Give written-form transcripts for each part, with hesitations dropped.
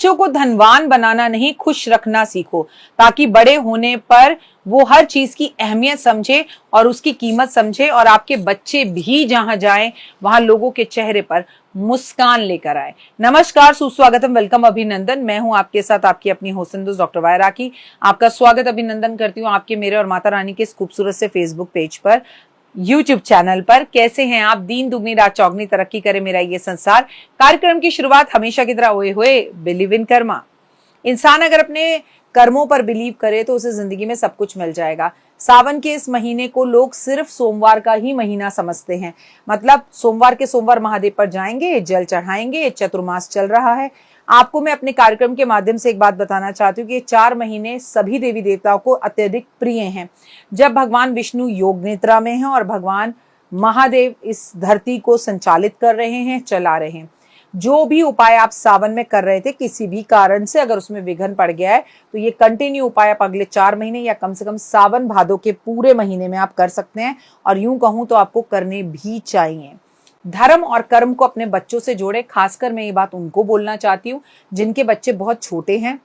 बच्चों को धनवान बनाना नहीं, खुश रखना सीखो, ताकि बड़े होने पर वो हर चीज की अहमियत समझे और उसकी कीमत समझे, और आपके बच्चे भी जहां जाएं वहां लोगों के चेहरे पर मुस्कान लेकर आए। नमस्कार, सुस्वागतम, वेलकम, अभिनंदन। मैं हूं आपके साथ आपकी अपनी होस्ट डॉक्टर वाय राखी। आपका स्वागत अभिनंदन करती हूं आपके, मेरे और माता रानी के इस खूबसूरत से फेसबुक पेज पर, यूट्यूब चैनल पर। कैसे हैं आप? दिन दुगनी रात चौगनी, तरक्की करे मेरा ये संसार। कार्यक्रम की शुरुआत हमेशा की तरह हुए हुए बिलीव इन कर्मा। इंसान अगर अपने कर्मों पर बिलीव करे तो उसे जिंदगी में सब कुछ मिल जाएगा। सावन के इस महीने को लोग सिर्फ सोमवार का ही महीना समझते हैं, मतलब सोमवार के सोमवार महादेव पर जाएंगे, जल चढ़ाएंगे, चतुर्मास चल रहा है। आपको मैं अपने कार्यक्रम के माध्यम से एक बात बताना चाहती हूँ कि 4 महीने सभी देवी देवताओं को अत्यधिक प्रिय हैं। जब भगवान विष्णु योग निद्रा में हैं और भगवान महादेव इस धरती को संचालित कर रहे हैं, चला रहे हैं। जो भी उपाय आप सावन में कर रहे थे, किसी भी कारण से अगर उसमें विघ्न पड़ गया है तो ये कंटिन्यू उपाय आप अगले 4 महीने या कम से कम सावन भादो के पूरे महीने में आप कर सकते हैं, और यूं कहूं तो आपको करने भी चाहिए। धर्म और कर्म को अपने बच्चों से जोड़े। खासकर मैं ये बात उनको बोलना चाहती हूँ जिनके बच्चे बहुत छोटे हैं।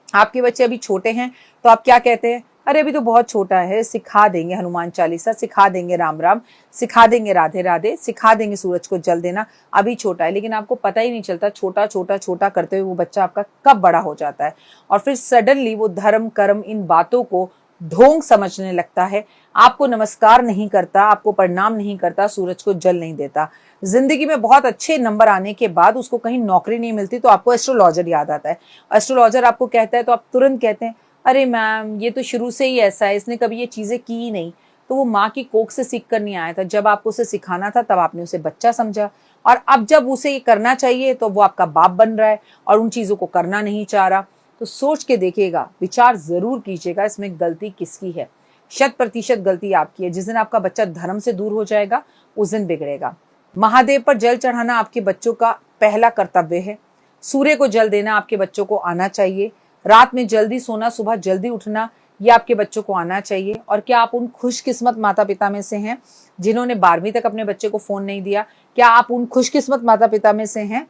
आपके बच्चे अभी छोटे हैं तो आप क्या कहते हैं? अरे अभी तो बहुत छोटा है, सिखा देंगे हनुमान चालीसा, सिखा देंगे राम राम, सिखा देंगे राधे राधे, सिखा देंगे सूरज को जल देना, अभी छोटा है। लेकिन आपको पता ही नहीं चलता छोटा छोटा छोटा करते हुए वो बच्चा आपका कब बड़ा हो जाता है, और फिर सडनली वो धर्म कर्म इन बातों को ढोंग समझने लगता है। आपको नमस्कार नहीं करता, आपको प्रणाम नहीं करता, सूरज को जल नहीं देता। जिंदगी में बहुत अच्छे नंबर आने के बाद उसको कहीं नौकरी नहीं मिलती तो आपको एस्ट्रोलॉजर याद आता है। एस्ट्रोलॉजर आपको कहता है तो आप तुरंत कहते हैं, अरे मैम ये तो शुरू से ही ऐसा है, इसने कभी ये चीजें की ही नहीं। तो वो माँ की कोख से सीख कर नहीं आया था। जब आपको उसे सिखाना था तब आपने उसे बच्चा समझा, और अब जब उसे ये करना चाहिए तो वो आपका बाप बन रहा है और उन चीजों को करना नहीं चाह रहा। तो सोच के देखिएगा, विचार जरूर कीजिएगा इसमें गलती किसकी है। 100% गलती आपकी है। जिस दिन आपका बच्चा धर्म से दूर हो जाएगा उस दिन बिगड़ेगा। महादेव पर जल चढ़ाना आपके बच्चों का पहला कर्तव्य है। सूर्य को जल देना आपके बच्चों को आना चाहिए। रात में जल्दी सोना, सुबह जल्दी उठना, ये आपके बच्चों को आना चाहिए। और क्या आप उन खुशकिस्मत माता पिता में से हैं जिन्होंने 12वीं तक अपने बच्चे को फोन नहीं दिया? क्या आप उन खुशकिस्मत माता पिता में से हैं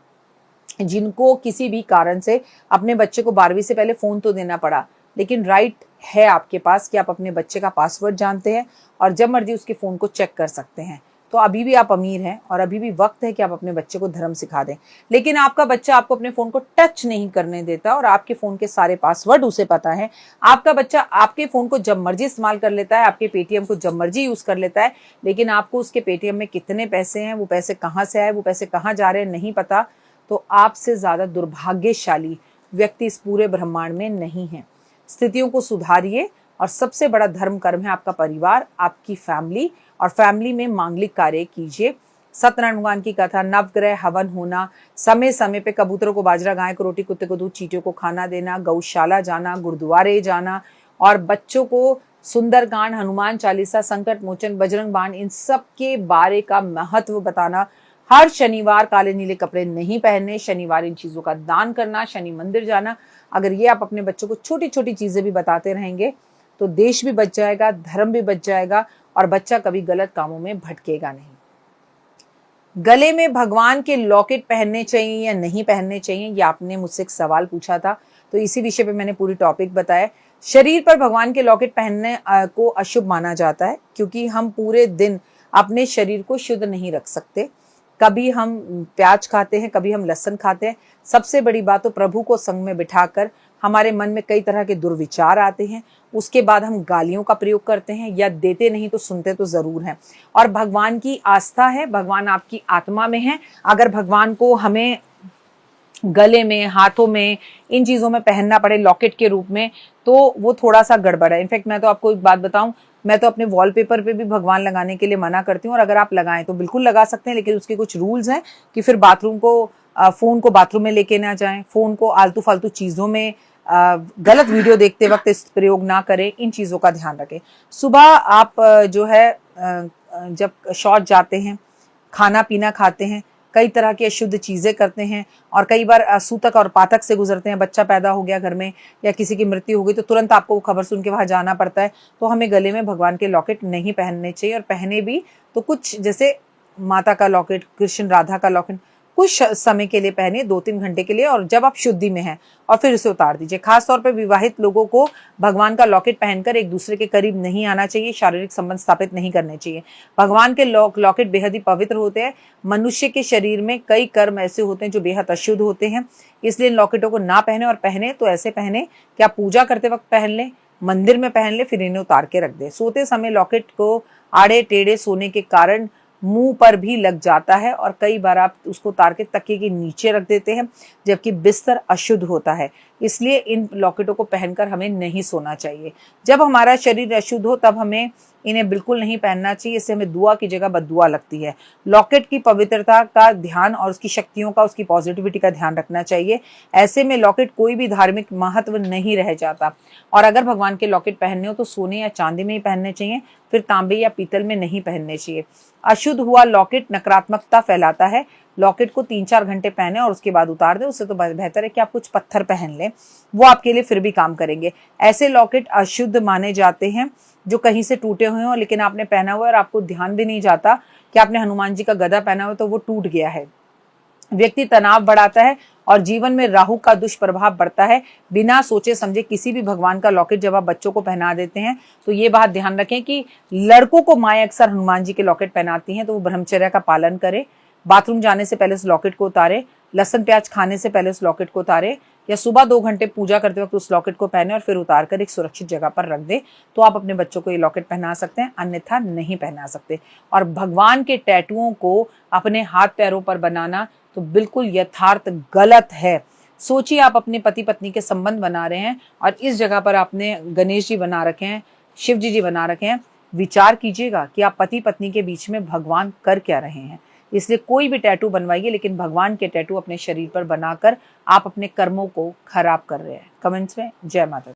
जिनको किसी भी कारण से अपने बच्चे को 12वीं से पहले फोन तो देना पड़ा, लेकिन राइट है आपके पास कि आप अपने बच्चे का पासवर्ड जानते हैं और जब मर्जी उसके फोन को चेक कर सकते हैं? तो अभी भी आप अमीर हैं और अभी भी वक्त है कि आप अपने बच्चे को धर्म सिखा दें। लेकिन आपका बच्चा आपको अपने फोन को टच नहीं करने देता और आपके फोन के सारे पासवर्ड उसे पता है। आपका बच्चा आपके फोन को जब मर्जी इस्तेमाल कर लेता है, आपके पेटीएम को जब मर्जी यूज कर लेता है, लेकिन आपको उसके पेटीएम में कितने पैसे हैं, वो पैसे कहाँ से आए, वो पैसे कहाँ जा रहे हैं नहीं पता। तो आपसे ज्यादा दुर्भाग्यशाली व्यक्ति इस पूरे ब्रह्मांड में नहीं है। स्थितियों को सुधारिए, और सबसे बड़ा धर्म कर्म है आपका परिवार, आपकी फैमिली, और फैमिली में मांगलिक कार्य कीजिए। सत्यनारायण भगवान की कथा, नवग्रह हवन होना, समय समय पे कबूतरों को बाजरा, गाय को रोटी, कुत्ते को दूध, चींटियों को खाना देना, गौशाला जाना, गुरुद्वारे जाना, और बच्चों को सुंदरकांड, हनुमान चालीसा, संकट मोचन, बजरंग बाण, इन सब के बारे का महत्व बताना। हर शनिवार काले नीले कपड़े नहीं पहनने, शनिवार इन चीजों का दान करना, शनि मंदिर जाना। अगर ये आप अपने बच्चों को छोटी छोटी चीजें भी बताते रहेंगे तो देश भी बच जाएगा, धर्म भी बच जाएगा, और बच्चा कभी गलत कामों में भटकेगा नहीं। गले में भगवान के लॉकेट पहनने चाहिए या नहीं पहनने चाहिए, ये आपने मुझसे एक सवाल पूछा था, तो इसी विषय पे मैंने पूरी टॉपिक बताया। शरीर पर भगवान के लॉकेट पहनने को अशुभ माना जाता है, क्योंकि हम पूरे दिन अपने शरीर को शुद्ध नहीं रख सकते। कभी हम प्याज खाते हैं, कभी हम लहसुन खाते हैं। सबसे बड़ी बात तो प्रभु को संग में बिठाकर हमारे मन में कई तरह के दुर्विचार आते हैं, उसके बाद हम गालियों का प्रयोग करते हैं, या देते नहीं तो सुनते तो जरूर हैं। और भगवान की आस्था है, भगवान आपकी आत्मा में है। अगर भगवान को हमें गले में, हाथों में, इन चीजों में पहनना पड़े लॉकेट के रूप में, तो वो थोड़ा सा गड़बड़ है। इनफैक्ट मैं तो आपको एक बात बताऊं, मैं तो अपने वॉलपेपर पे भी भगवान लगाने के लिए मना करती हूँ, और अगर आप लगाएं तो बिल्कुल लगा सकते हैं, लेकिन उसके कुछ रूल्स हैं कि फिर फोन को बाथरूम में लेके ना जाएं, फोन को आलतू फालतू चीजों में, गलत वीडियो देखते वक्त इस प्रयोग ना करें, इन चीजों का ध्यान रखें। सुबह आप जो है जब शौच जाते हैं, खाना पीना खाते हैं, कई तरह की अशुद्ध चीजें करते हैं, और कई बार सूतक और पातक से गुजरते हैं। बच्चा पैदा हो गया घर में या किसी की मृत्यु हो गई तो तुरंत आपको वो खबर सुन के वहां जाना पड़ता है। तो हमें गले में भगवान के लॉकेट नहीं पहनने चाहिए, और पहने भी तो कुछ जैसे माता का लॉकेट, कृष्ण राधा का लॉकेट, कुछ समय के लिए पहनिए, 2-3 घंटे के लिए, और जब आप शुद्धि में हैं और फिर उसे उतार दीजिए। खास तौर पे विवाहित लोगों को भगवान का लॉकेट पहनकर एक दूसरे के करीब नहीं आना चाहिए, शारीरिक संबंध स्थापित नहीं करने चाहिए। भगवान के लॉकेट बेहद ही पवित्र होते हैं। मनुष्य के शरीर में कई कर्म ऐसे होते हैं जो बेहद अशुद्ध होते हैं, इसलिए इन लॉकेटों को ना पहने, और पहने तो ऐसे पहने कि आप पूजा करते वक्त पहन लें, मंदिर में पहन ले, फिर इन्हें उतार के रख दे। सोते समय लॉकेट को आड़े टेढ़े सोने के कारण मुंह पर भी लग जाता है, और कई बार आप उसको उतार के तकिए के नीचे रख देते हैं, जबकि बिस्तर अशुद्ध होता है। इसलिए इन लॉकेटों को पहनकर हमें नहीं सोना चाहिए। जब हमारा शरीर अशुद्ध हो तब हमें इन्हें बिल्कुल नहीं पहनना चाहिए, इससे हमें दुआ की जगह बद्दुआ लगती है। लॉकेट की पवित्रता का ध्यान और उसकी शक्तियों का, उसकी पॉजिटिविटी का ध्यान रखना चाहिए। ऐसे में लॉकेट कोई भी धार्मिक महत्व नहीं रह जाता। और अगर भगवान के लॉकेट पहनने हो तो सोने या चांदी में ही पहनने चाहिए, फिर तांबे या पीतल में नहीं पहनने चाहिए। अशुद्ध हुआ लॉकेट नकारात्मकता फैलाता है। लॉकेट को 3-4 घंटे पहने और उसके बाद उतार दें। उससे तो बेहतर है कि आप कुछ पत्थर पहन लें, वो आपके लिए फिर भी काम करेंगे। ऐसे लॉकेट अशुद्ध माने जाते हैं जो कहीं से टूटे हुए हों, लेकिन आपने पहना हुआ है और आपको ध्यान भी नहीं जाता कि आपने हनुमान जी का गदा पहना हुआ तो वो टूट गया है। व्यक्ति तनाव बढ़ाता है और जीवन में राहु का दुष्प्रभाव बढ़ता है। बिना सोचे समझे किसी भी भगवान का लॉकेट जब आप बच्चों को पहना देते हैं तो ये बात ध्यान रखें कि लड़कों को माएं अक्सर हनुमान जी के लॉकेट पहनाती हैं, तो वो ब्रह्मचर्य का पालन करें। बाथरूम जाने से पहले उस लॉकेट को उतारे, लहसुन प्याज खाने से पहले उस लॉकेट को उतारे, या सुबह 2 घंटे पूजा करते वक्त उस लॉकेट को पहने और फिर उतार कर एक सुरक्षित जगह पर रख दे। तो आप अपने बच्चों को ये लॉकेट पहना सकते हैं, अन्यथा नहीं पहना सकते। और भगवान के टैटुओं को अपने हाथ पैरों पर बनाना तो बिल्कुल यथार्थ गलत है। सोचिए, आप अपने पति पत्नी के संबंध बना रहे हैं और इस जगह पर आपने गणेश जी बना रखे हैं, शिव जी बना रखे हैं। विचार कीजिएगा कि आप पति पत्नी के बीच में भगवान कर क्या रहे हैं। इसलिए कोई भी टैटू बनवाइए, लेकिन भगवान के टैटू अपने शरीर पर बनाकर आप अपने कर्मों को खराब कर रहे हैं। कमेंट्स में जय माता दी।